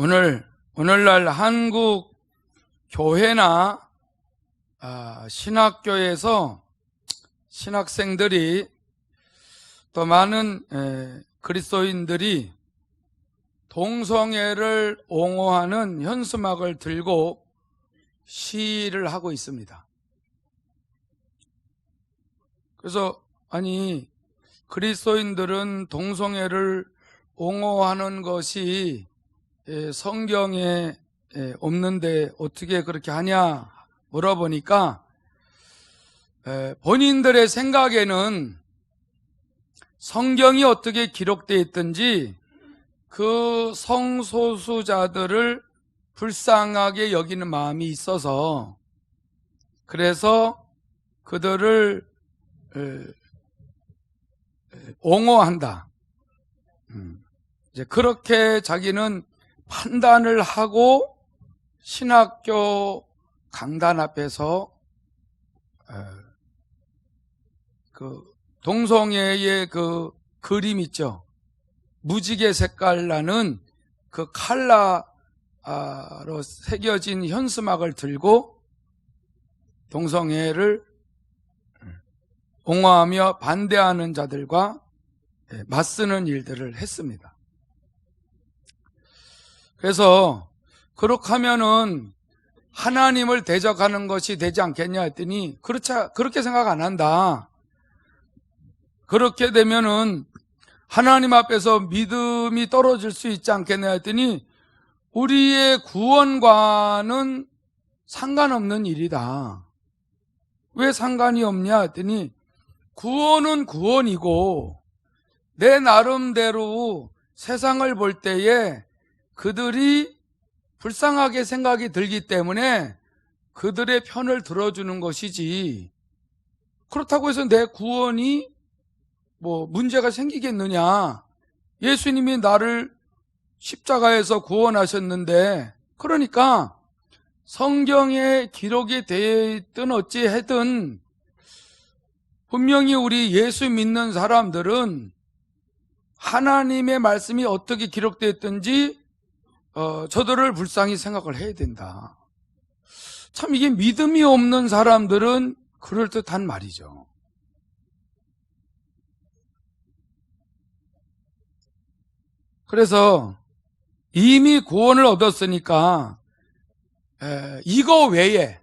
오늘날 한국 교회나 신학교에서 신학생들이 또 많은 그리스도인들이 동성애를 옹호하는 현수막을 들고 시위를 하고 있습니다. 그래서 그리스도인들은 동성애를 옹호하는 것이 성경에 없는데 어떻게 그렇게 하냐 물어보니까 본인들의 생각에는 성경이 어떻게 기록되어 있든지 그 성소수자들을 불쌍하게 여기는 마음이 있어서 그래서 그들을 옹호한다. 이제 그렇게 자기는 판단을 하고 신학교 강단 앞에서 그 동성애의 그 그림 있죠. 무지개 색깔 나는 그 칼라로 새겨진 현수막을 들고 동성애를 옹호하며 반대하는 자들과 맞서는 일들을 했습니다. 그래서 그렇게 하면은 하나님을 대적하는 것이 되지 않겠냐 했더니 그렇게 생각 안 한다. 그렇게 되면은 하나님 앞에서 믿음이 떨어질 수 있지 않겠냐 했더니 우리의 구원과는 상관없는 일이다. 왜 상관이 없냐 했더니 구원은 구원이고 내 나름대로 세상을 볼 때에 그들이 불쌍하게 생각이 들기 때문에 그들의 편을 들어주는 것이지, 그렇다고 해서 내 구원이 문제가 생기겠느냐. 예수님이 나를 십자가에서 구원하셨는데, 그러니까 성경에 기록이 되어 있든 어찌 하든 분명히 우리 예수 믿는 사람들은 하나님의 말씀이 어떻게 기록되어 있든지 저들을 불쌍히 생각을 해야 된다. 참 이게 믿음이 없는 사람들은 그럴듯한 말이죠. 그래서 이미 구원을 얻었으니까 이거 외에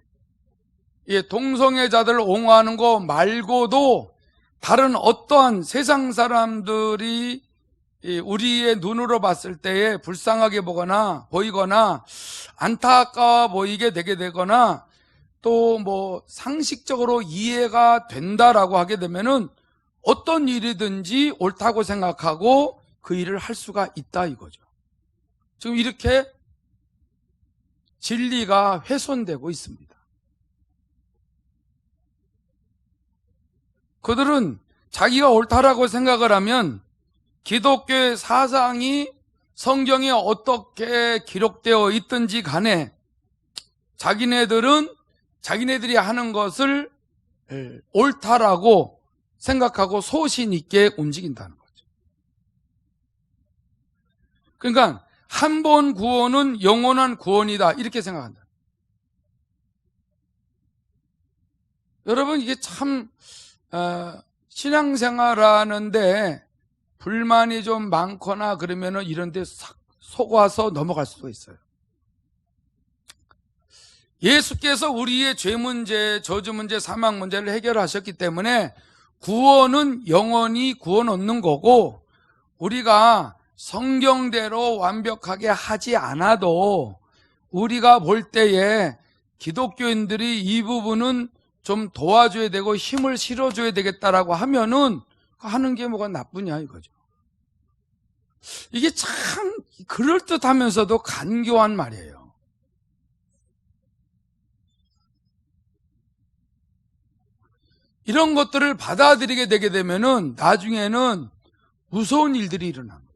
동성애자들을 옹호하는 거 말고도 다른 어떠한 세상 사람들이 우리의 눈으로 봤을 때에 불쌍하게 보이거나 안타까워 보이게 되게 되거나 또 상식적으로 이해가 된다라고 하게 되면은 어떤 일이든지 옳다고 생각하고 그 일을 할 수가 있다 이거죠. 지금 이렇게 진리가 훼손되고 있습니다. 그들은 자기가 옳다라고 생각을 하면 기독교의 사상이 성경에 어떻게 기록되어 있든지 간에 자기네들이 하는 것을 옳다라고 생각하고 소신 있게 움직인다는 거죠. 그러니까 한 번 구원은 영원한 구원이다 이렇게 생각한다. 여러분 이게 참 신앙생활하는데 불만이 좀 많거나 그러면은 이런 데 속아서 넘어갈 수도 있어요. 예수께서 우리의 죄 문제, 저주 문제, 사망 문제를 해결하셨기 때문에 구원은 영원히 구원 얻는 거고, 우리가 성경대로 완벽하게 하지 않아도 우리가 볼 때에 기독교인들이 이 부분은 좀 도와줘야 되고 힘을 실어줘야 되겠다라고 하면은 하는 게 뭐가 나쁘냐 이거죠. 이게 참 그럴듯하면서도 간교한 말이에요. 이런 것들을 받아들이게 되게 되면은 나중에는 무서운 일들이 일어납니다.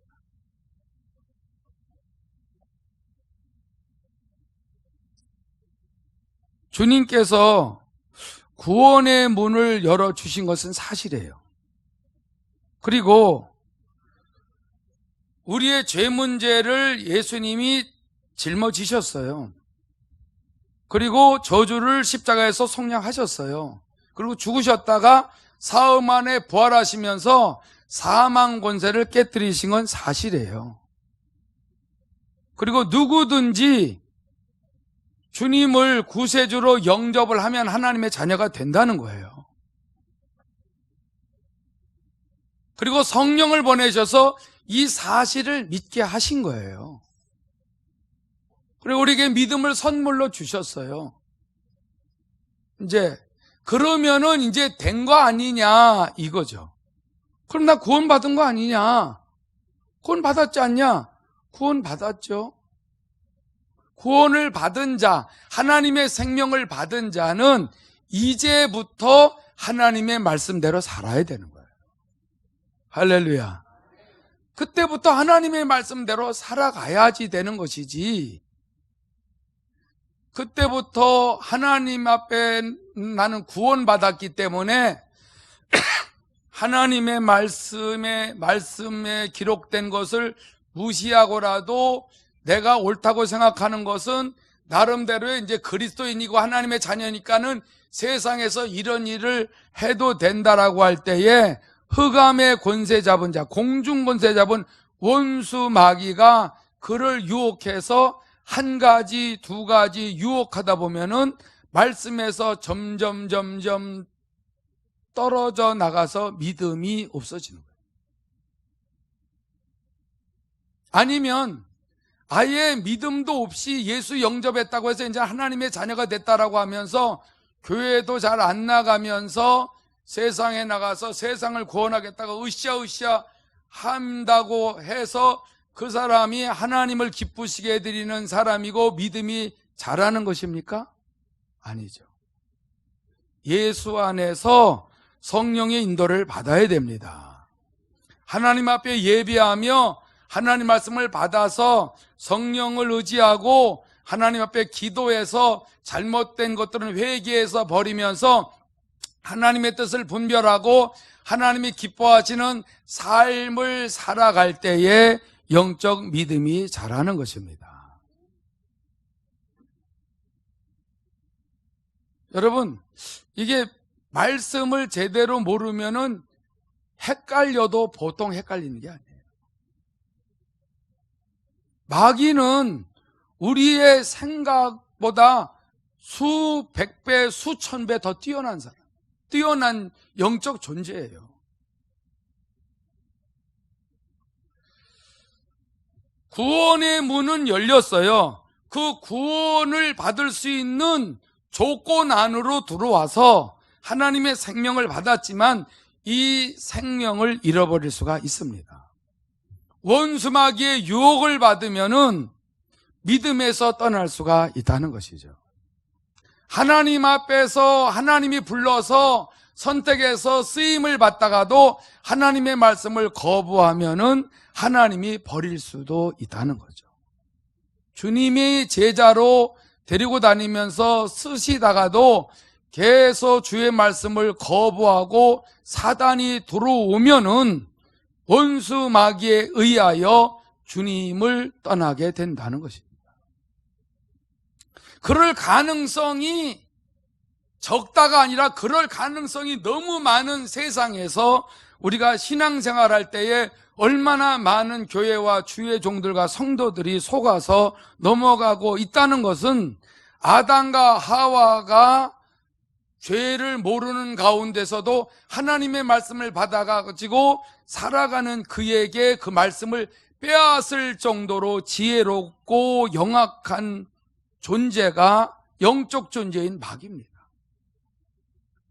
주님께서 구원의 문을 열어주신 것은 사실이에요. 그리고 우리의 죄 문제를 예수님이 짊어지셨어요. 그리고 저주를 십자가에서 속량하셨어요. 그리고 죽으셨다가 사흘 만에 부활하시면서 사망 권세를 깨뜨리신 건 사실이에요. 그리고 누구든지 주님을 구세주로 영접을 하면 하나님의 자녀가 된다는 거예요. 그리고 성령을 보내셔서 이 사실을 믿게 하신 거예요. 그리고 우리에게 믿음을 선물로 주셨어요. 그러면은 이제 된 거 아니냐 이거죠. 그럼 나 구원받은 거 아니냐? 구원 받았지 않냐? 구원 받았죠. 구원을 받은 자, 하나님의 생명을 받은 자는 이제부터 하나님의 말씀대로 살아야 되는 거예요. 할렐루야. 그때부터 하나님의 말씀대로 살아가야지 되는 것이지, 그때부터 하나님 앞에 나는 구원받았기 때문에 하나님의 말씀에 기록된 것을 무시하고라도 내가 옳다고 생각하는 것은 나름대로의 이제 그리스도인이고 하나님의 자녀니까는 세상에서 이런 일을 해도 된다라고 할 때에 흑암의 권세 잡은 자, 공중 권세 잡은 원수 마귀가 그를 유혹해서 한 가지, 두 가지 유혹하다 보면은 말씀에서 점점 떨어져 나가서 믿음이 없어지는 거예요. 아니면 아예 믿음도 없이 예수 영접했다고 해서 이제 하나님의 자녀가 됐다라고 하면서 교회도 잘 안 나가면서 세상에 나가서 세상을 구원하겠다고 으쌰으쌰 한다고 해서 그 사람이 하나님을 기쁘시게 해드리는 사람이고 믿음이 자라는 것입니까? 아니죠. 예수 안에서 성령의 인도를 받아야 됩니다. 하나님 앞에 예배하며 하나님 말씀을 받아서 성령을 의지하고 하나님 앞에 기도해서 잘못된 것들은 회개해서 버리면서 하나님의 뜻을 분별하고 하나님이 기뻐하시는 삶을 살아갈 때에 영적 믿음이 자라는 것입니다. 여러분, 이게 말씀을 제대로 모르면은 헷갈려도 보통 헷갈리는 게 아니에요. 마귀는 우리의 생각보다 수백 배, 수천 배 더 뛰어난 사람, 뛰어난 영적 존재예요. 구원의 문은 열렸어요. 그 구원을 받을 수 있는 조건 안으로 들어와서 하나님의 생명을 받았지만 이 생명을 잃어버릴 수가 있습니다. 원수 마귀의 유혹을 받으면은 믿음에서 떠날 수가 있다는 것이죠. 하나님 앞에서 하나님이 불러서 선택해서 쓰임을 받다가도 하나님의 말씀을 거부하면은 하나님이 버릴 수도 있다는 거죠. 주님이 제자로 데리고 다니면서 쓰시다가도 계속 주의 말씀을 거부하고 사단이 들어오면은 원수 마귀에 의하여 주님을 떠나게 된다는 것입니다. 그럴 가능성이 적다가 아니라 그럴 가능성이 너무 많은 세상에서 우리가 신앙생활할 때에 얼마나 많은 교회와 주의 종들과 성도들이 속아서 넘어가고 있다는 것은 아담과 하와가 죄를 모르는 가운데서도 하나님의 말씀을 받아가지고 살아가는 그에게 그 말씀을 빼앗을 정도로 지혜롭고 영악한 존재가 영적 존재인 마귀입니다.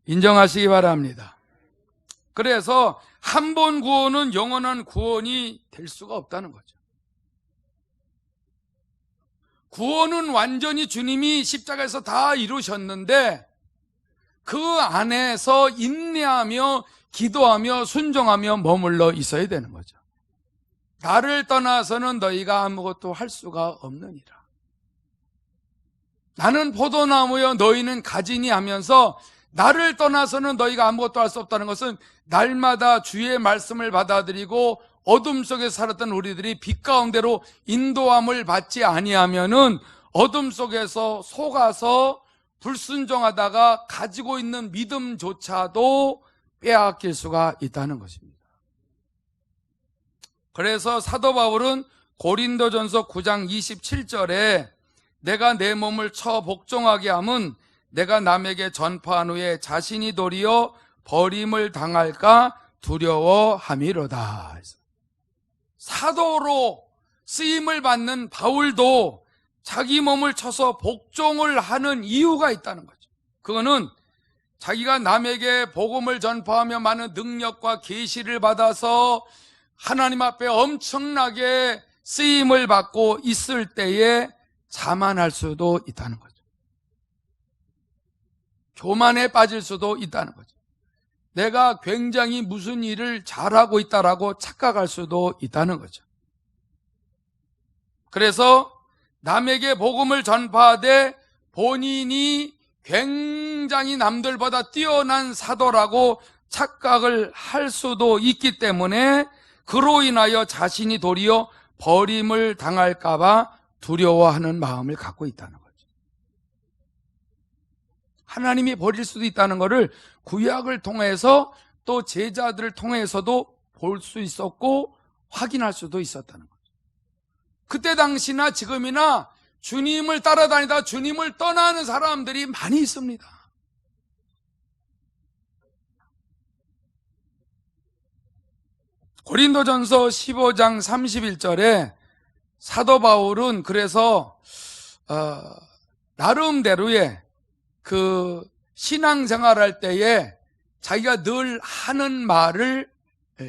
인정하시기 바랍니다. 그래서 한 번 구원은 영원한 구원이 될 수가 없다는 거죠. 구원은 완전히 주님이 십자가에서 다 이루셨는데 그 안에서 인내하며 기도하며 순종하며 머물러 있어야 되는 거죠. 나를 떠나서는 너희가 아무것도 할 수가 없느니라. 나는 포도나무여 너희는 가지니 하면서 나를 떠나서는 너희가 아무것도 할 수 없다는 것은 날마다 주의 말씀을 받아들이고 어둠 속에 살았던 우리들이 빛 가운데로 인도함을 받지 아니하면은 어둠 속에서 속아서 불순종하다가 가지고 있는 믿음조차도 빼앗길 수가 있다는 것입니다. 그래서 사도 바울은 고린도전서 9장 27절에 내가 내 몸을 쳐 복종하게 함은 내가 남에게 전파한 후에 자신이 도리어 버림을 당할까 두려워함이로다. 사도로 쓰임을 받는 바울도 자기 몸을 쳐서 복종을 하는 이유가 있다는 거죠. 그거는 자기가 남에게 복음을 전파하며 많은 능력과 계시를 받아서 하나님 앞에 엄청나게 쓰임을 받고 있을 때에 자만할 수도 있다는 거죠. 교만에 빠질 수도 있다는 거죠. 내가 굉장히 무슨 일을 잘하고 있다라고 착각할 수도 있다는 거죠. 그래서 남에게 복음을 전파하되 본인이 굉장히 남들보다 뛰어난 사도라고 착각을 할 수도 있기 때문에 그로 인하여 자신이 도리어 버림을 당할까 봐 두려워하는 마음을 갖고 있다는 거죠. 하나님이 버릴 수도 있다는 것을 구약을 통해서 또 제자들을 통해서도 볼 수 있었고 확인할 수도 있었다는 거죠. 그때 당시나 지금이나 주님을 따라다니다 주님을 떠나는 사람들이 많이 있습니다. 고린도전서 15장 31절에 사도 바울은 그래서 나름대로의 그 신앙생활할 때에 자기가 늘 하는 말을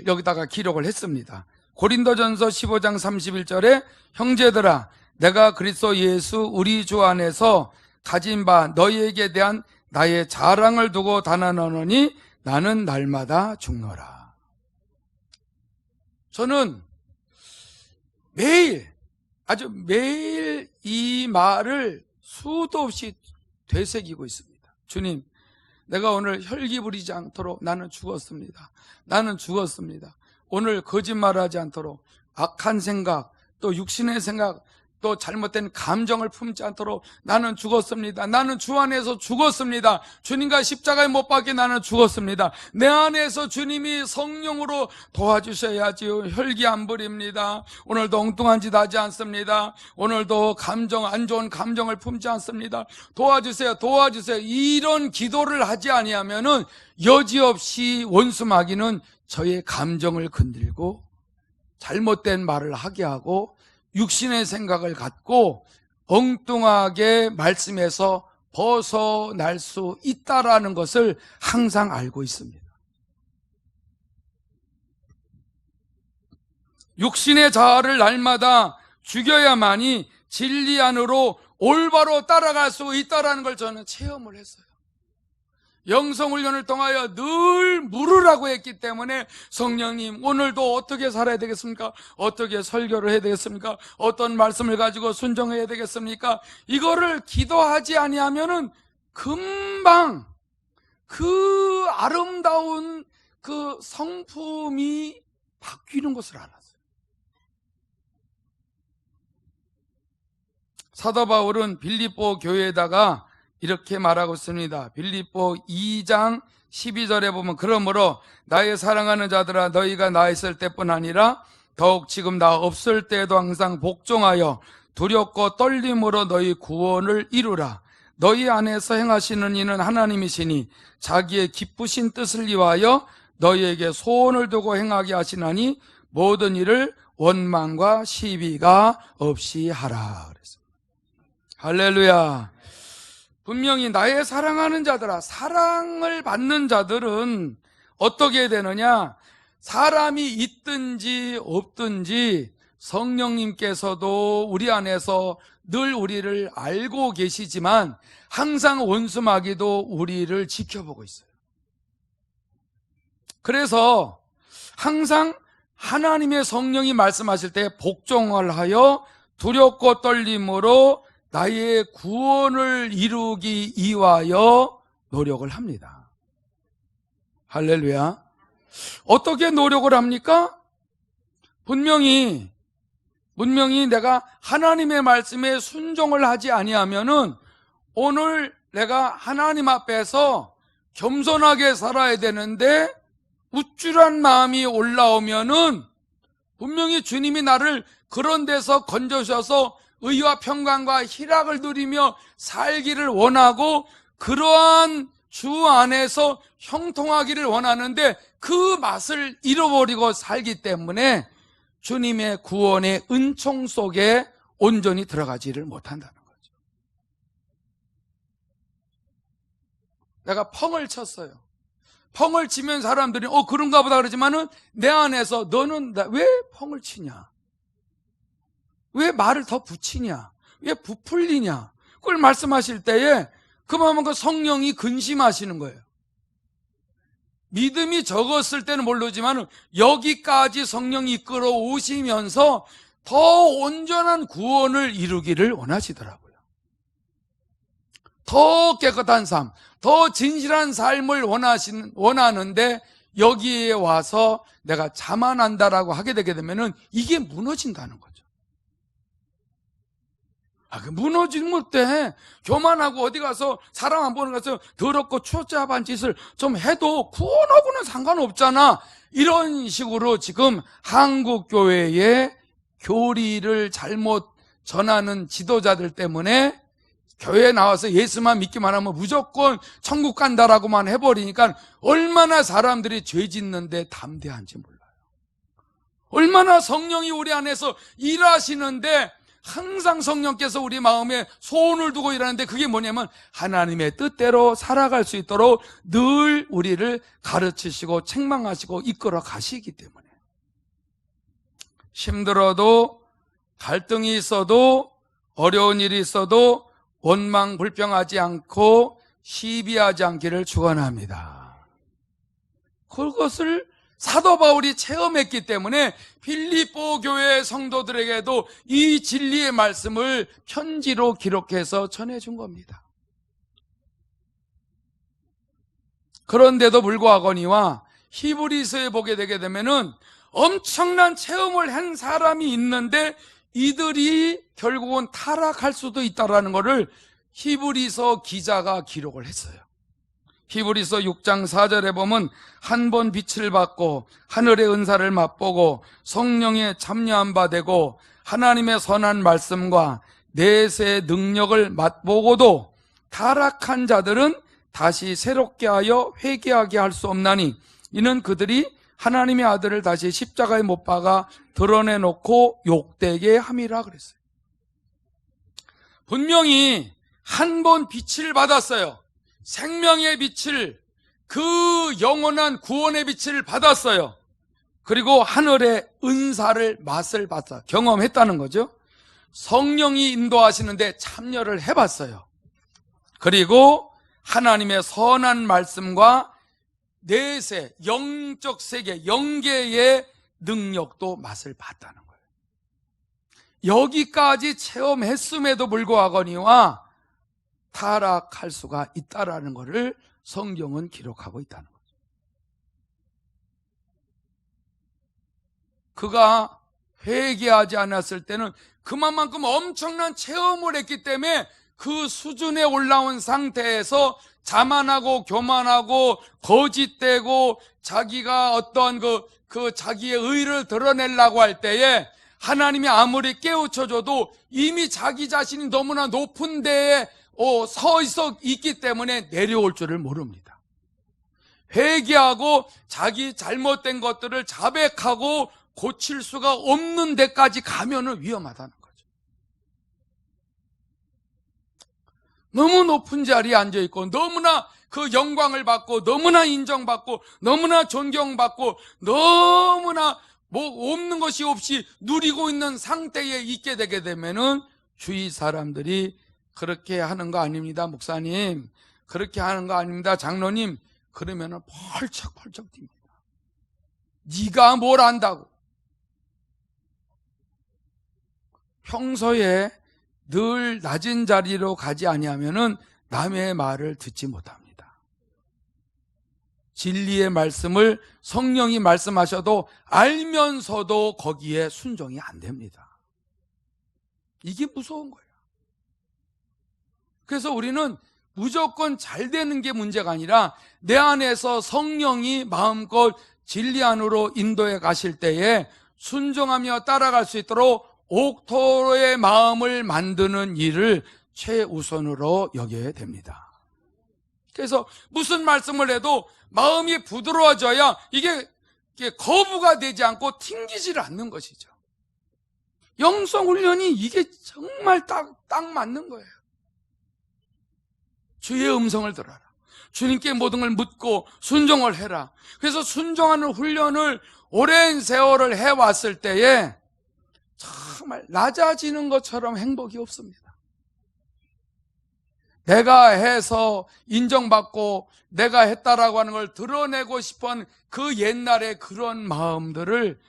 여기다가 기록을 했습니다. 고린도전서 15장 31절에 형제들아 내가 그리스도 예수 우리 주 안에서 가진 바 너희에게 대한 나의 자랑을 두고 단언하노니 나는 날마다 죽노라. 저는 매일 아주 매일 이 말을 수도 없이 되새기고 있습니다. 주님, 내가 오늘 혈기 부리지 않도록 나는 죽었습니다. 나는 죽었습니다. 오늘 거짓말하지 않도록 악한 생각, 또 육신의 생각, 또 잘못된 감정을 품지 않도록 나는 죽었습니다. 나는 주 안에서 죽었습니다. 주님과 십자가에 못 박혀 나는 죽었습니다. 내 안에서 주님이 성령으로 도와주셔야지요. 혈기 안 부립니다. 오늘도 엉뚱한 짓 하지 않습니다. 오늘도 안 좋은 감정을 품지 않습니다. 도와주세요. 도와주세요. 이런 기도를 하지 아니하면은 여지없이 원수 마귀는 저의 감정을 건들고 잘못된 말을 하게 하고 육신의 생각을 갖고 엉뚱하게 말씀에서 벗어날 수 있다라는 것을 항상 알고 있습니다. 육신의 자아를 날마다 죽여야만이 진리 안으로 올바로 따라갈 수 있다라는 걸 저는 체험을 했어요. 영성훈련을 통하여 늘 물으라고 했기 때문에 성령님 오늘도 어떻게 살아야 되겠습니까? 어떻게 설교를 해야 되겠습니까? 어떤 말씀을 가지고 순종해야 되겠습니까? 이거를 기도하지 아니하면은 금방 그 아름다운 그 성품이 바뀌는 것을 알았어요. 사도 바울은 빌립보 교회에다가 이렇게 말하고 있습니다. 빌립보 2장 12절에 보면 그러므로 나의 사랑하는 자들아 너희가 나 있을 때뿐 아니라 더욱 지금 나 없을 때에도 항상 복종하여 두렵고 떨림으로 너희 구원을 이루라. 너희 안에서 행하시는 이는 하나님이시니 자기의 기쁘신 뜻을 위하여 너희에게 소원을 두고 행하게 하시나니 모든 일을 원망과 시비가 없이 하라. 그랬습니다. 할렐루야. 분명히 나의 사랑하는 자들아, 사랑을 받는 자들은 어떻게 되느냐? 사람이 있든지 없든지 성령님께서도 우리 안에서 늘 우리를 알고 계시지만 항상 원수 마귀도 우리를 지켜보고 있어요. 그래서 항상 하나님의 성령이 말씀하실 때 복종을 하여 두렵고 떨림으로 나의 구원을 이루기 위하여 노력을 합니다. 할렐루야. 어떻게 노력을 합니까? 분명히 내가 하나님의 말씀에 순종을 하지 아니하면은 오늘 내가 하나님 앞에서 겸손하게 살아야 되는데 우쭐한 마음이 올라오면은 분명히 주님이 나를 그런 데서 건져주셔서 의와 평강과 희락을 누리며 살기를 원하고 그러한 주 안에서 형통하기를 원하는데 그 맛을 잃어버리고 살기 때문에 주님의 구원의 은총 속에 온전히 들어가지를 못한다는 거죠. 내가 펑을 쳤어요. 펑을 치면 사람들이 그런가 보다 그러지만은 내 안에서 너는 왜 펑을 치냐? 왜 말을 더 붙이냐? 왜 부풀리냐? 그걸 말씀하실 때에 그만큼 그 성령이 근심하시는 거예요. 믿음이 적었을 때는 모르지만 여기까지 성령이 이끌어 오시면서 더 온전한 구원을 이루기를 원하시더라고요. 더 깨끗한 삶, 더 진실한 삶을 원하는데 여기에 와서 내가 자만한다라고 하게 되게 되면은 이게 무너진다는 거죠. 무너지면 어때? 교만하고 어디 가서 사람 안 보는 가서 더럽고 추잡한 짓을 좀 해도 구원하고는 상관없잖아. 이런 식으로 지금 한국 교회의 교리를 잘못 전하는 지도자들 때문에 교회에 나와서 예수만 믿기만 하면 무조건 천국 간다라고만 해버리니까 얼마나 사람들이 죄 짓는데 담대한지 몰라요. 얼마나 성령이 우리 안에서 일하시는데 항상 성령께서 우리 마음에 소원을 두고 일하는데 그게 뭐냐면 하나님의 뜻대로 살아갈 수 있도록 늘 우리를 가르치시고 책망하시고 이끌어 가시기 때문에 힘들어도 갈등이 있어도 어려운 일이 있어도 원망 불평하지 않고 시비하지 않기를 축원합니다. 그것을 사도 바울이 체험했기 때문에 필리포 교회 성도들에게도 이 진리의 말씀을 편지로 기록해서 전해준 겁니다. 그런데도 불구하거니와 히브리서에 보게 되게 되면은 엄청난 체험을 한 사람이 있는데 이들이 결국은 타락할 수도 있다라는 것을 히브리서 기자가 기록을 했어요. 히브리서 6장 4절에 보면 한 번 빛을 받고 하늘의 은사를 맛보고 성령에 참여한 바 되고 하나님의 선한 말씀과 내세의 능력을 맛보고도 타락한 자들은 다시 새롭게 하여 회개하게 할 수 없나니 이는 그들이 하나님의 아들을 다시 십자가에 못 박아 드러내놓고 욕되게 함이라 그랬어요. 분명히 한 번 빛을 받았어요. 생명의 빛을, 그 영원한 구원의 빛을 받았어요. 그리고 하늘의 은사를 맛을 봤어요. 경험했다는 거죠. 성령이 인도하시는데 참여를 해봤어요. 그리고 하나님의 선한 말씀과 내세, 영적 세계, 영계의 능력도 맛을 봤다는 거예요. 여기까지 체험했음에도 불구하거니와 타락할 수가 있다라는 것을 성경은 기록하고 있다는 거죠. 그가 회개하지 않았을 때는 그만큼 엄청난 체험을 했기 때문에 그 수준에 올라온 상태에서 자만하고 교만하고 거짓되고 자기가 어떠한 그 자기의 의를 드러내려고 할 때에 하나님이 아무리 깨우쳐줘도 이미 자기 자신이 너무나 높은 데에 서 있기 때문에 내려올 줄을 모릅니다. 회개하고 자기 잘못된 것들을 자백하고 고칠 수가 없는 데까지 가면은 위험하다는 거죠. 너무 높은 자리에 앉아있고 너무나 그 영광을 받고 너무나 인정받고 너무나 존경받고 너무나 없는 것이 없이 누리고 있는 상태에 있게 되게 되면은 주위 사람들이 그렇게 하는 거 아닙니다, 목사님. 그렇게 하는 거 아닙니다, 장로님. 그러면은 펄쩍펄쩍 뜁니다. 네가 뭘 안다고. 평소에 늘 낮은 자리로 가지 아니하면은 남의 말을 듣지 못합니다. 진리의 말씀을 성령이 말씀하셔도 알면서도 거기에 순종이 안 됩니다. 이게 무서운 거예요. 그래서 우리는 무조건 잘 되는 게 문제가 아니라 내 안에서 성령이 마음껏 진리 안으로 인도해 가실 때에 순종하며 따라갈 수 있도록 옥토의 마음을 만드는 일을 최우선으로 여겨야 됩니다. 그래서 무슨 말씀을 해도 마음이 부드러워져야 이게 거부가 되지 않고 튕기지를 않는 것이죠. 영성훈련이 이게 정말 딱 맞는 거예요. 주의 음성을 들어라. 주님께 모든 걸 묻고 순종을 해라. 그래서 순종하는 훈련을 오랜 세월을 해왔을 때에 정말 낮아지는 것처럼 행복이 없습니다. 내가 해서 인정받고 내가 했다라고 하는 걸 드러내고 싶은 그 옛날의 그런 마음들을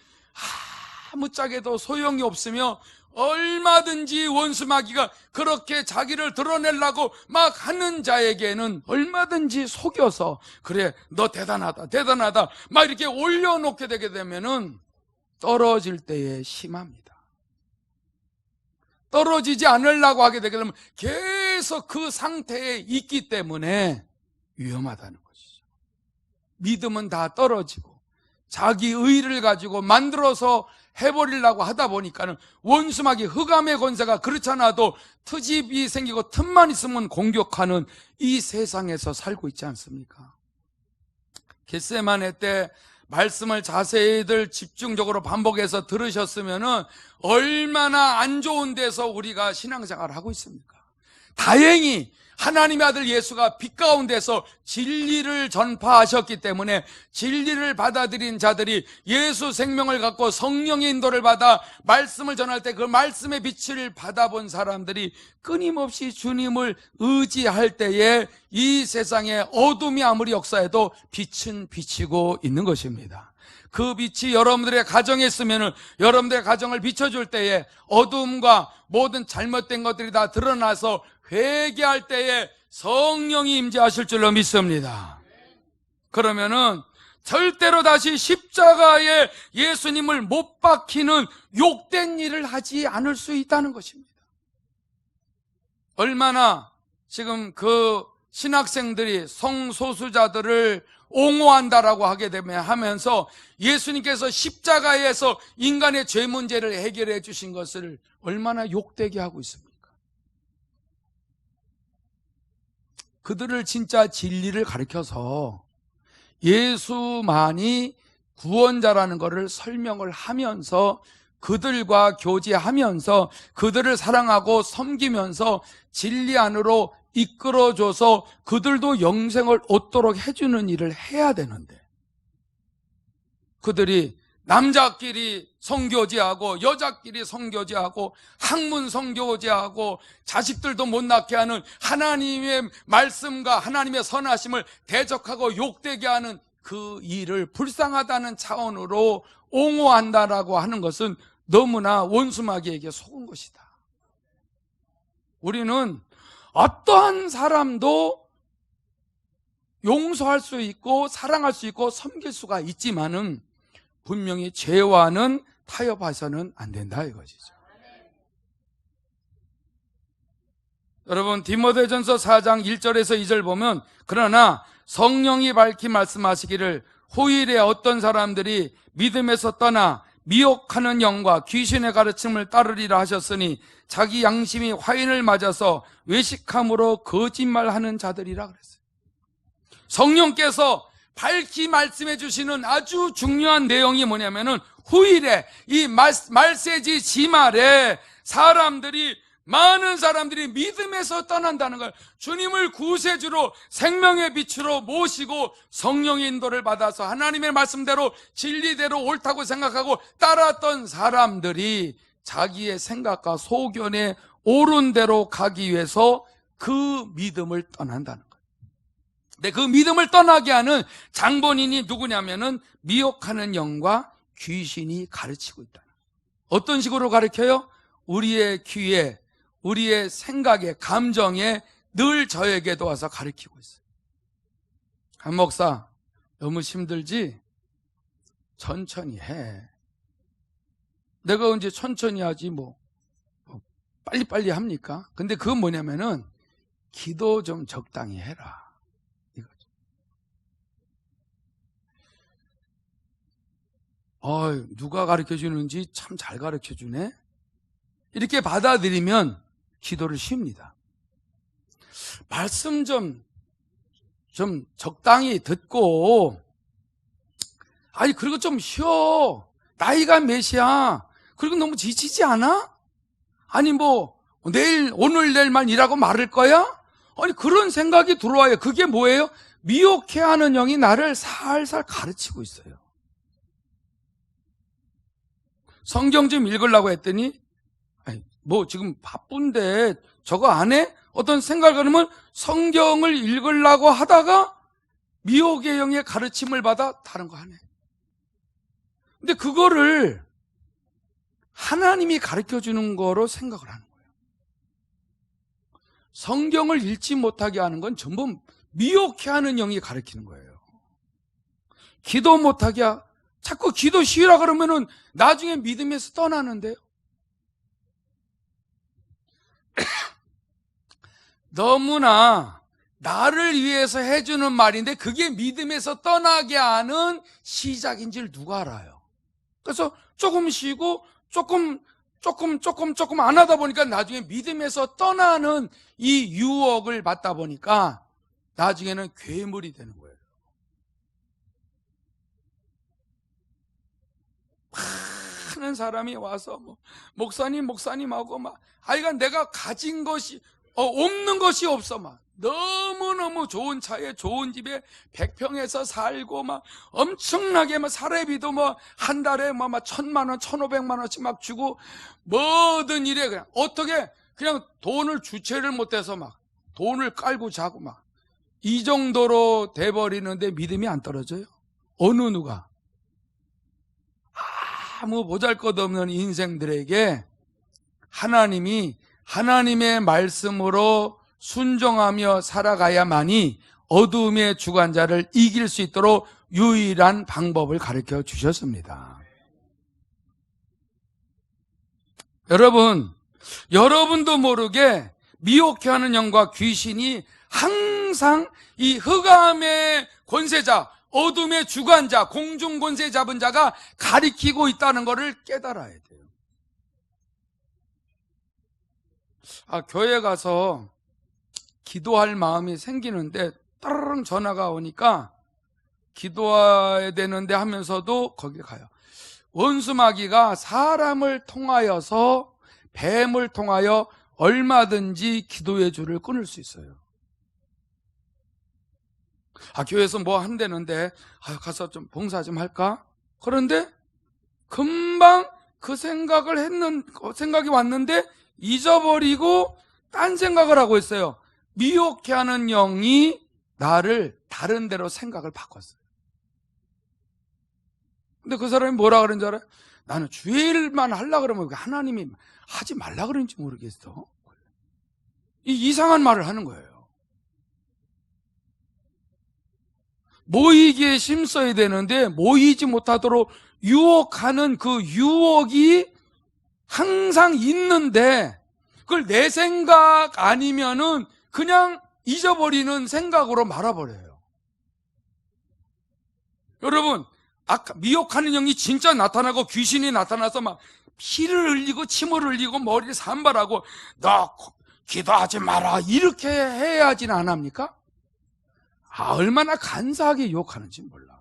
아무짝에도 소용이 없으며 얼마든지 원수마귀가 그렇게 자기를 드러내려고 막 하는 자에게는 얼마든지 속여서 그래 너 대단하다 대단하다 막 이렇게 올려놓게 되게 되면은 떨어질 때에 심합니다. 떨어지지 않으려고 하게 되게 되면 계속 그 상태에 있기 때문에 위험하다는 것이죠. 믿음은 다 떨어지고 자기 의를 가지고 만들어서 해버리려고 하다 보니까는 원수마귀 흑암의 권세가 그렇지 않아도 트집이 생기고 틈만 있으면 공격하는 이 세상에서 살고 있지 않습니까? 겟세마네 때 말씀을 자세히들 집중적으로 반복해서 들으셨으면은 얼마나 안 좋은 데서 우리가 신앙생활을 하고 있습니까? 다행히 하나님의 아들 예수가 빛 가운데서 진리를 전파하셨기 때문에 진리를 받아들인 자들이 예수 생명을 갖고 성령의 인도를 받아 말씀을 전할 때 그 말씀의 빛을 받아본 사람들이 끊임없이 주님을 의지할 때에 이 세상에 어둠이 아무리 역사해도 빛은 비치고 있는 것입니다. 그 빛이 여러분들의 가정에 있으면 여러분들의 가정을 비춰줄 때에 어둠과 모든 잘못된 것들이 다 드러나서 회개할 때에 성령이 임재하실 줄로 믿습니다. 그러면은 절대로 다시 십자가에 예수님을 못 박히는 욕된 일을 하지 않을 수 있다는 것입니다. 얼마나 지금 그 신학생들이 성소수자들을 옹호한다라고 하게 되면 하면서 예수님께서 십자가에서 인간의 죄 문제를 해결해 주신 것을 얼마나 욕되게 하고 있습니까? 그들을 진짜 진리를 가르쳐서 예수만이 구원자라는 것을 설명을 하면서 그들과 교제하면서 그들을 사랑하고 섬기면서 진리 안으로 이끌어줘서 그들도 영생을 얻도록 해주는 일을 해야 되는데 그들이 남자끼리 성교제하고 여자끼리 성교제하고 학문 성교제하고 자식들도 못 낳게 하는 하나님의 말씀과 하나님의 선하심을 대적하고 욕되게 하는 그 일을 불쌍하다는 차원으로 옹호한다라고 하는 것은 너무나 원수마귀에게 속은 것이다. 우리는 어떠한 사람도 용서할 수 있고 사랑할 수 있고 섬길 수가 있지만은 분명히 죄와는 타협해서는 안 된다 이것이죠. 여러분 디모데전서 4장 1절에서 2절 보면 그러나 성령이 밝히 말씀하시기를 후일에 어떤 사람들이 믿음에서 떠나 미혹하는 영과 귀신의 가르침을 따르리라 하셨으니 자기 양심이 화인을 맞아서 외식함으로 거짓말하는 자들이라 그랬어요. 성령께서 밝히 말씀해 주시는 아주 중요한 내용이 뭐냐면은 후일에 이 말세지 지말에 많은 사람들이 믿음에서 떠난다는 걸 주님을 구세주로 생명의 빛으로 모시고 성령의 인도를 받아서 하나님의 말씀대로 진리대로 옳다고 생각하고 따랐던 사람들이 자기의 생각과 소견에 옳은 대로 가기 위해서 그 믿음을 떠난다는 거예요. 근데 그 믿음을 떠나게 하는 장본인이 누구냐면은 미혹하는 영과 귀신이 가르치고 있다. 어떤 식으로 가르쳐요? 우리의 귀에, 우리의 생각에, 감정에 늘 저에게도 와서 가르치고 있어요. 한 목사, 너무 힘들지? 천천히 해. 내가 언제 천천히 하지 뭐 빨리빨리 합니까? 근데 그건 뭐냐면은 기도 좀 적당히 해라 이거죠. 누가 가르쳐주는지 참 잘 가르쳐주네. 이렇게 받아들이면 기도를 쉽니다. 말씀 좀 적당히 듣고, 그리고 좀 쉬어. 나이가 몇이야. 그리고 너무 지치지 않아? 아니 오늘 내일만 일하고 말을 거야? 그런 생각이 들어와요. 그게 뭐예요? 미혹해 하는 영이 나를 살살 가르치고 있어요. 성경 좀 읽으려고 했더니 지금 바쁜데 저거 안 해? 어떤 생각을 하면 성경을 읽으려고 하다가 미혹의 영의 가르침을 받아 다른 거 하네. 근데 그거를 하나님이 가르쳐주는 거로 생각을 하는 거예요. 성경을 읽지 못하게 하는 건 전부 미혹해 하는 영이 가르치는 거예요. 기도 못하게 자꾸 기도 쉬라 그러면은 나중에 믿음에서 떠나는데요. 너무나 나를 위해서 해주는 말인데 그게 믿음에서 떠나게 하는 시작인지를 누가 알아요? 그래서 조금 쉬고 조금 안 하다 보니까 나중에 믿음에서 떠나는 이 유혹을 받다 보니까 나중에는 괴물이 되는 거예요. 많은 사람이 와서 목사님하고 내가 가진 것이 없는 것이 없어. 너무너무 좋은 차에 좋은 집에 100평에서 살고 엄청나게 사례비도 한 달에 1,000만 원, 1,500만 원씩 주고 뭐든 일에 그냥 돈을 주체를 못해서 돈을 깔고 자고 이 정도로 돼버리는데 믿음이 안 떨어져요? 어느 누가? 아무 보잘것없는 인생들에게 하나님이 하나님의 말씀으로 순종하며 살아가야만이 어두움의 주관자를 이길 수 있도록 유일한 방법을 가르쳐 주셨습니다. 여러분도 모르게 미혹해하는 영과 귀신이 항상 이 흑암의 권세자, 어둠의 주관자, 공중 권세 잡은 자가 가리키고 있다는 것을 깨달아야 돼요. 교회 가서 기도할 마음이 생기는데 따르릉 전화가 오니까 기도해야 되는데 하면서도 거기 가요. 원수마귀가 사람을 통하여서, 뱀을 통하여 얼마든지 기도의 줄을 끊을 수 있어요. 교회에서 한다는데 가서 좀 봉사 좀 할까? 그런데 금방 그 생각이 왔는데 잊어버리고 딴 생각을 하고 있어요. 미혹해 하는 영이 나를 다른 데로 생각을 바꿨어요. 근데 그 사람이 뭐라 그러는 줄 알아요? 나는 주의 일만 하려고 그러면 하나님이 하지 말라 그러는지 모르겠어. 이상한 말을 하는 거예요. 모이기에 힘써야 되는데 모이지 못하도록 유혹하는 그 유혹이 항상 있는데 그걸 내 생각 아니면은 그냥 잊어버리는 생각으로 말아버려요. 여러분, 아까 미혹하는 영이 진짜 나타나고 귀신이 나타나서 피를 흘리고 침을 흘리고 머리를 산발하고 너 기도하지 마라 이렇게 해야지는 안 합니까? 얼마나 간사하게 유혹하는지 몰라.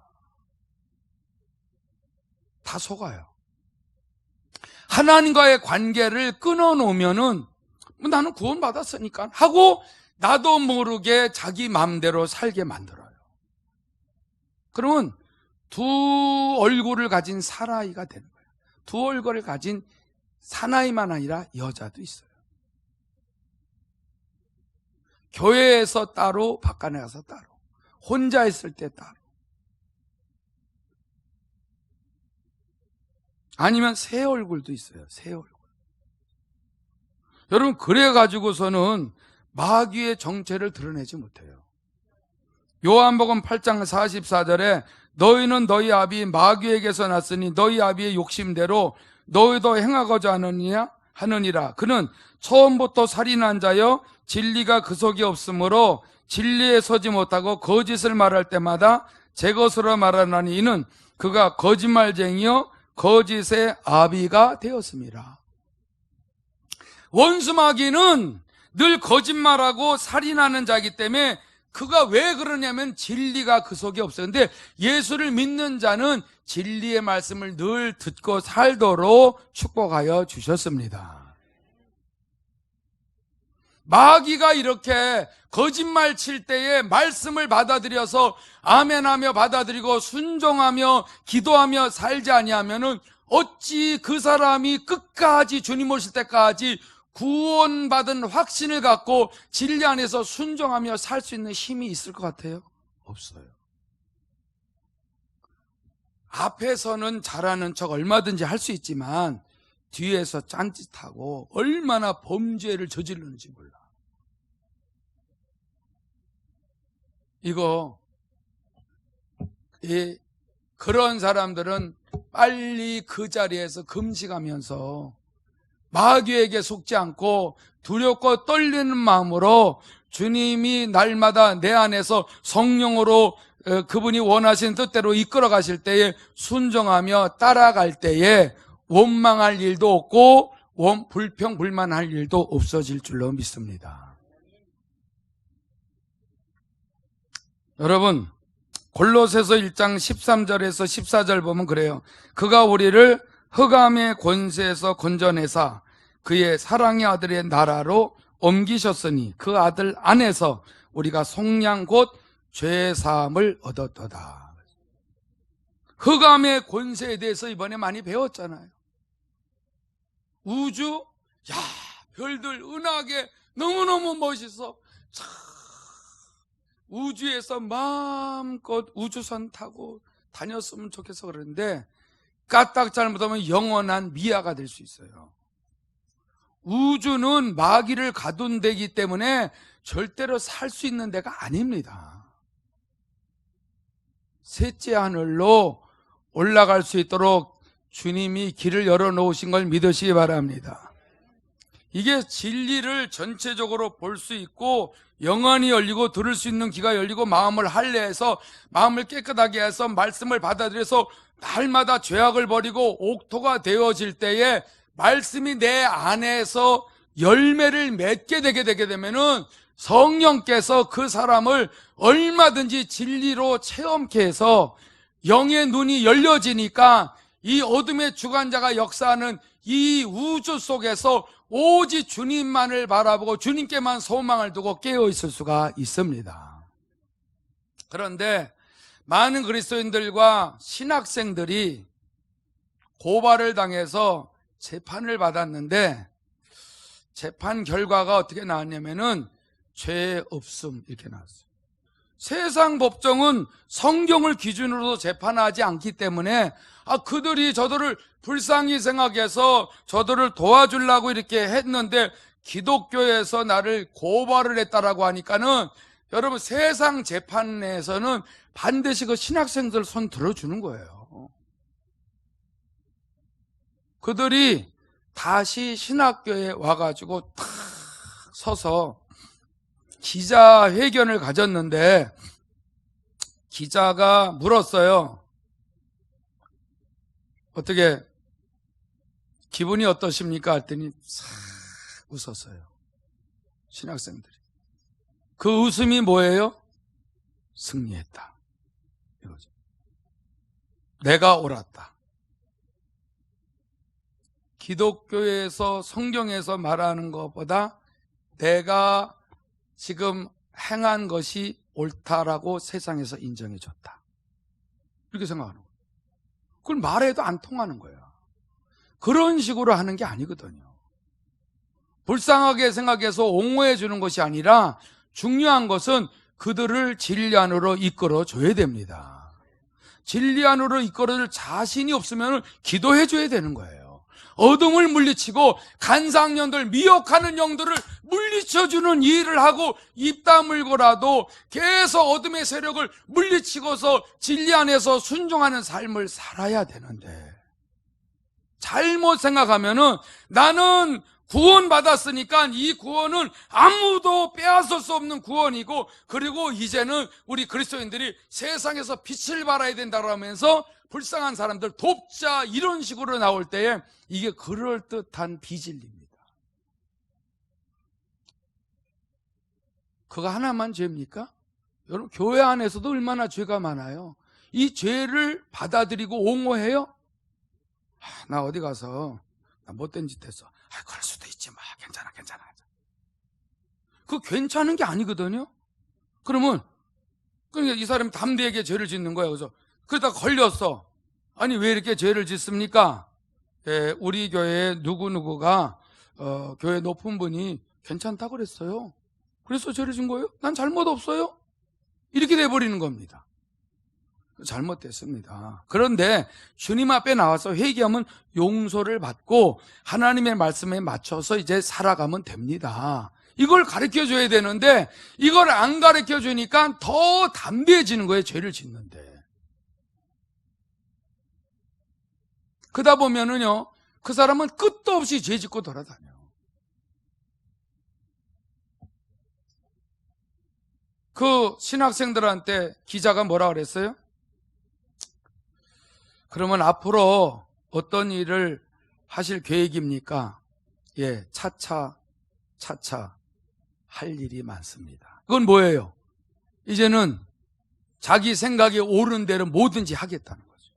다 속아요. 하나님과의 관계를 끊어놓으면은 나는 구원받았으니까 하고 나도 모르게 자기 마음대로 살게 만들어요. 그러면 두 얼굴을 가진 사나이가 되는 거예요. 두 얼굴을 가진 사나이만 아니라 여자도 있어요. 교회에서 따로, 바깥에 가서 따로, 혼자 있을 때 따로, 아니면 새 얼굴도 있어요. 새 얼굴. 여러분, 그래가지고서는 마귀의 정체를 드러내지 못해요. 요한복음 8장 44절에 너희는 너희 아비 마귀에게서 났으니 너희 아비의 욕심대로 너희도 행하고자 하느니라. 그는 처음부터 살인한 자여 진리가 그 속에 없으므로 진리에 서지 못하고 거짓을 말할 때마다 제 것으로 말하나니 이는 그가 거짓말쟁이요 거짓의 아비가 되었습니다. 원수 마귀는 늘 거짓말하고 살인하는 자이기 때문에 그가 왜 그러냐면 진리가 그 속에 없어요. 근데 예수를 믿는 자는 진리의 말씀을 늘 듣고 살도록 축복하여 주셨습니다. 마귀가 이렇게 거짓말 칠 때에 말씀을 받아들여서 아멘하며 받아들이고 순종하며 기도하며 살지 아니하면은 어찌 그 사람이 끝까지 주님 오실 때까지 구원받은 확신을 갖고 진리 안에서 순종하며 살 수 있는 힘이 있을 것 같아요? 없어요. 앞에서는 잘하는 척 얼마든지 할 수 있지만 뒤에서 짠짓하고 얼마나 범죄를 저지르는지 몰라. 그런 사람들은 빨리 그 자리에서 금식하면서 마귀에게 속지 않고 두렵고 떨리는 마음으로 주님이 날마다 내 안에서 성령으로 그분이 원하신 뜻대로 이끌어 가실 때에 순종하며 따라갈 때에 원망할 일도 없고 불평불만할 일도 없어질 줄로 믿습니다. 여러분, 골로새서 1장 13절에서 14절 보면 그래요. 그가 우리를 흑암의 권세에서 건져내사 그의 사랑의 아들의 나라로 옮기셨으니 그 아들 안에서 우리가 속량 곧 죄사함을 얻었도다. 흑암의 권세에 대해서 이번에 많이 배웠잖아요. 우주, 야, 별들 은하계 너무너무 멋있어. 참, 우주에서 마음껏 우주선 타고 다녔으면 좋겠어 그러는데 까딱 잘못하면 영원한 미아가 될 수 있어요. 우주는 마귀를 가둔 데이기 때문에 절대로 살 수 있는 데가 아닙니다. 셋째 하늘로 올라갈 수 있도록 주님이 길을 열어놓으신 걸 믿으시기 바랍니다. 이게 진리를 전체적으로 볼 수 있고 영안이 열리고 들을 수 있는 귀가 열리고 마음을 할례해서 마음을 깨끗하게 해서 말씀을 받아들여서 날마다 죄악을 버리고 옥토가 되어질 때에 말씀이 내 안에서 열매를 맺게 되게 되면은 성령께서 그 사람을 얼마든지 진리로 체험케 해서 영의 눈이 열려지니까 이 어둠의 주관자가 역사하는 이 우주 속에서 오직 주님만을 바라보고 주님께만 소망을 두고 깨어 있을 수가 있습니다. 그런데 많은 그리스도인들과 신학생들이 고발을 당해서 재판을 받았는데 재판 결과가 어떻게 나왔냐면은 죄 없음 이렇게 나왔어요. 세상 법정은 성경을 기준으로 재판하지 않기 때문에 그들이 저들을 불쌍히 생각해서 저들을 도와주려고 이렇게 했는데 기독교에서 나를 고발을 했다라고 하니까는 여러분 세상 재판에서는 반드시 그 신학생들 손 들어주는 거예요. 그들이 다시 신학교에 와가지고 탁 서서 기자회견을 가졌는데 기자가 물었어요. 어떻게 기분이 어떠십니까? 했더니 싹 웃었어요. 신학생들이. 그 웃음이 뭐예요? 승리했다. 이거죠. 내가 옳았다. 기독교에서 성경에서 말하는 것보다 내가 지금 행한 것이 옳다라고 세상에서 인정해 줬다. 이렇게 생각하는 거예요. 그걸 말해도 안 통하는 거예요. 그런 식으로 하는 게 아니거든요. 불쌍하게 생각해서 옹호해 주는 것이 아니라 중요한 것은 그들을 진리 안으로 이끌어 줘야 됩니다. 진리 안으로 이끌어 줄 자신이 없으면 기도해 줘야 되는 거예요. 어둠을 물리치고 간상년들, 미혹하는 영들을 물리쳐주는 일을 하고 입 다물고라도 계속 어둠의 세력을 물리치고서 진리 안에서 순종하는 삶을 살아야 되는데, 잘못 생각하면은 나는 구원받았으니까 이 구원은 아무도 빼앗을 수 없는 구원이고, 그리고 이제는 우리 그리스도인들이 세상에서 빛을 발해야 된다고 하면서 불쌍한 사람들 돕자, 이런 식으로 나올 때에 이게 그럴듯한 비진리입니다. 그거 하나만 죄입니까? 여러분, 교회 안에서도 얼마나 죄가 많아요. 이 죄를 받아들이고 옹호해요? 나 어디 가서 나 못된 짓 했어. 그럴 수도 있지, 뭐 괜찮아. 그거 괜찮은 게 아니거든요. 그러면 그러니까 이 사람이 담대하게 죄를 짓는 거예요. 그래서 그러다가 걸렸어. 아니, 왜 이렇게 죄를 짓습니까? 우리 교회에 누구누구가 교회 높은 분이 괜찮다고 그랬어요. 그래서 죄를 진 거예요? 난 잘못 없어요. 이렇게 돼버리는 겁니다. 잘못됐습니다. 그런데 주님 앞에 나와서 회개하면 용서를 받고 하나님의 말씀에 맞춰서 이제 살아가면 됩니다. 이걸 가르쳐줘야 되는데 이걸 안 가르쳐주니까 더 담대해지는 거예요. 죄를 짓는데. 그러다 보면은요, 그 사람은 끝도 없이 죄 짓고 돌아다녀요. 그 신학생들한테 기자가 뭐라 그랬어요? 그러면 앞으로 어떤 일을 하실 계획입니까? 차차 할 일이 많습니다. 그건 뭐예요? 이제는 자기 생각이 옳은 대로 뭐든지 하겠다는 거죠.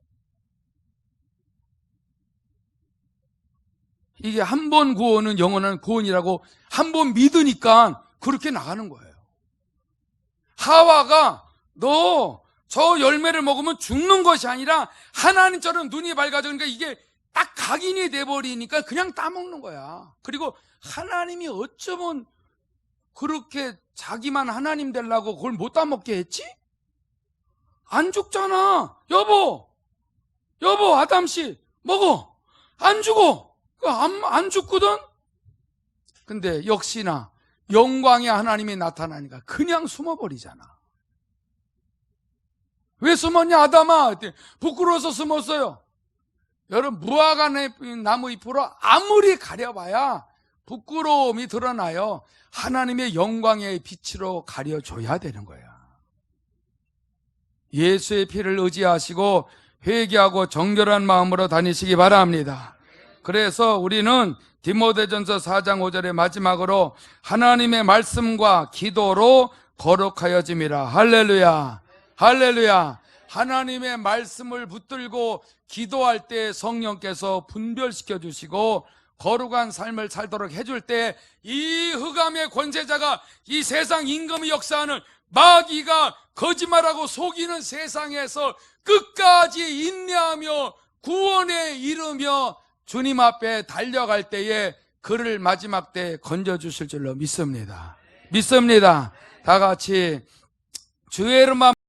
이게 한 번 구원은 영원한 구원이라고 한 번 믿으니까 그렇게 나가는 거예요. 하와가 너 저 열매를 먹으면 죽는 것이 아니라 하나님처럼 눈이 밝아지니까 이게 딱 각인이 돼버리니까 그냥 따먹는 거야. 그리고 하나님이 어쩌면 그렇게 자기만 하나님 되려고 그걸 못 따먹게 했지? 안 죽잖아. 여보 아담씨 먹어. 안 죽어. 안 죽거든. 근데 역시나 영광의 하나님이 나타나니까 그냥 숨어버리잖아. 왜 숨었냐, 아담아? 부끄러워서 숨었어요. 여러분, 무화과 나무 잎으로 아무리 가려봐야 부끄러움이 드러나요. 하나님의 영광의 빛으로 가려줘야 되는 거야. 예수의 피를 의지하시고 회개하고 정결한 마음으로 다니시기 바랍니다. 그래서 우리는 디모데전서 4장 5절의 마지막으로 하나님의 말씀과 기도로 거룩하여짐이라. 할렐루야. 할렐루야. 하나님의 말씀을 붙들고 기도할 때 성령께서 분별시켜 주시고 거룩한 삶을 살도록 해줄 때 이 흑암의 권세자가 이 세상 임금의 역사하는 마귀가 거짓말하고 속이는 세상에서 끝까지 인내하며 구원에 이르며 주님 앞에 달려갈 때에 그를 마지막 때 건져주실 줄로 믿습니다. 다 같이 주의 이름만